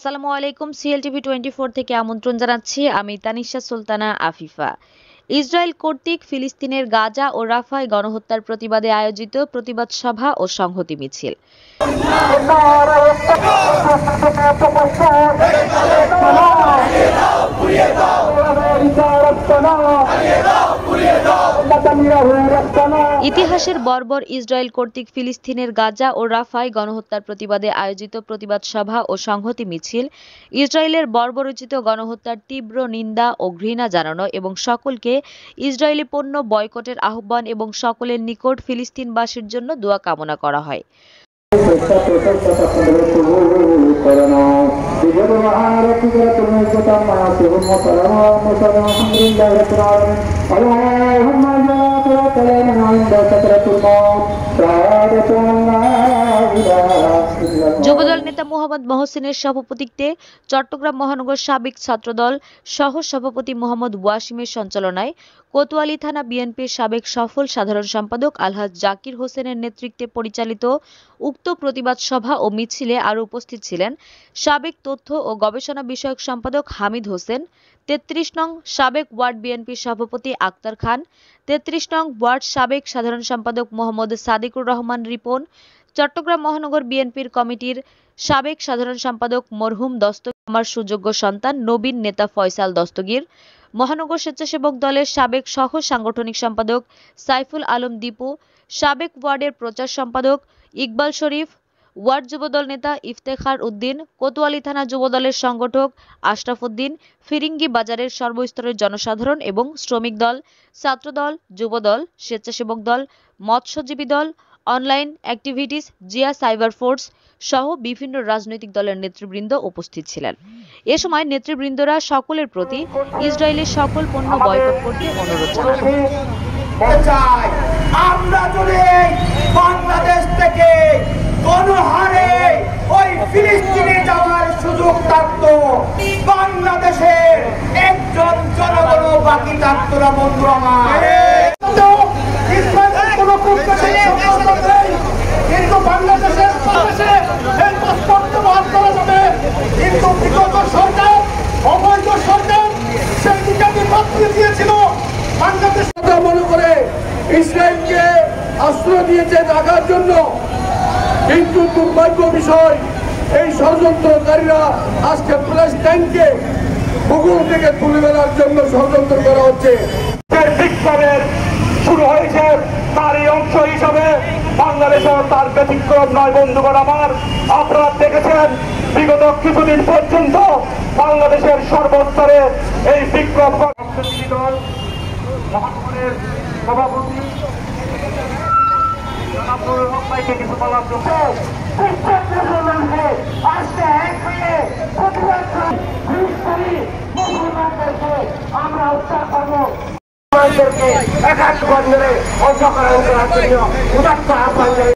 আসসালামু আলাইকুম। সিএলটিভি 24 থেকে আমন্ত্রণ জানাচ্ছি আমি তানিশা সুলতানা আফিফা। ইসরায়েল কর্তৃক ফিলিস্তিনের গাজা ও রাফায় গণহত্যার প্রতিবাদে আয়োজিত প্রতিবাদ সভা ও সংহতি মিছিল। ইতিহাসের বর্বর ইসরায়েল কর্তৃক ফিলিস্তিনের গাজা ও রাফায় গণহত্যার প্রতিবাদে আয়োজিত প্রতিবাদ সভা ও সংহতি মিছিল ইসরায়েলের বর্বরোচিত গণহত্যার তীব্র নিন্দা ও ঘৃণা জানানো এবং সকলকে ইসরায়েলি পণ্য বয়কটের আহ্বান এবং সকলের নিকট ফিলিস্তিনবাসীর জন্য দোয়া কামনা করা হয়। যুবদল নেতা মোহাম্মদ মহসিনের সভাপতিত্বে চট্টগ্রাম মহানগর সাবেক ছাত্রদল সহ সভাপতি মোহাম্মদ ওয়াসিমের সঞ্চালনায় কোতোয়ালী থানা বিএনপির সাবেক সফল সাধারণ সম্পাদক আলহাজ জাকির হোসেনের নেতৃত্বে পরিচালিত উক্ত প্রতিবাদ সভা ও মিছিলে আরও উপস্থিত ছিলেন সাবেক তথ্য ও গবেষণা বিষয়ক সম্পাদক হামিদ হোসেন, ৩৩ নং সাবেক ওয়ার্ড বিএনপির সভাপতি আক্তার খান, ৩৩ নং ওয়ার্ড সাবেক সাধারণ সম্পাদক মোহাম্মদ সাদিকুর রহমান রিপন, চট্টগ্রাম মহানগর বিএনপির কমিটির সাবেক সাধারণ সম্পাদক মরহুম দস্তগীর আমার সুযোগ্য সন্তান নবীন নেতা ফয়সাল দস্তগীর, মহানগর স্বেচ্ছাসেবক দলের সাবেক সহ সাংগঠনিক সম্পাদক সাইফুল আলম দীপু, সাবেক ওয়ার্ডের প্রচার সম্পাদক ইকবাল শরীফ, ওয়ার্ড যুবদল নেতা ইফতেখার উদ্দিন, কোতোয়ালী থানা যুবদলের সংগঠক আশরাফ উদ্দিন, ফিরিঙ্গি বাজারের সর্বস্তরের জনসাধারণ এবং শ্রমিক দল, ছাত্রদল, যুবদল, স্বেচ্ছাসেবক দল, মৎস্যজীবী দল, online activities, Zia cyber force সহ বিভিন্ন রাজনৈতিক দলের নেতৃবৃন্দ উপস্থিত ছিলেন। এ সময় নেতৃবৃন্দরা সকলের প্রতি ইসরায়েলের সকল পণ্য বয়কট করতে অনুরোধ জানান। আমরা যদি বাংলাদেশ থেকে গণহারে ওই ফিলিস্তিনে যাওয়ার সুযোগ থাকতো, বাংলাদেশের একজন জনগণও বাকি থাকতো না। বন্ধু আমার, কিন্তু বাংলাদেশের এই পাসপোর্ট বহাল করা যাবে, কিন্তু বিগত সরকার অবৈধ সরকার সেই দিকে বাতিল দিয়েছিল। বাংলাদেশ মনে করে ইসরায়েলকে আশ্রয় দিয়েছে রাখার জন্য, কিন্তু দুর্ভাগ্য বিষয় এই ষড়যন্ত্রকারীরা আজকে প্যালেস্টাইনকে ভূগোল থেকে তুলে ফেলার জন্য ষড়যন্ত্র করা হচ্ছে। বিপ্লবের শুরু হয়েছে, তার এই অংশ হিসাবে বাংলাদেশও তার ব্যতিক্রম নয়। বন্ধুগণ আমার, আপনারা দেখেছেন বিগত কিছুদিন পর্যন্ত বাংলাদেশের সর্বস্তরে এই বিপ্লব দল মহানগরের সভাপতি কিছু বলার জন্য আমরা উদ্ধার করবো, একাত্ম বন্ধনে অংশগ্রহণ করার জন্য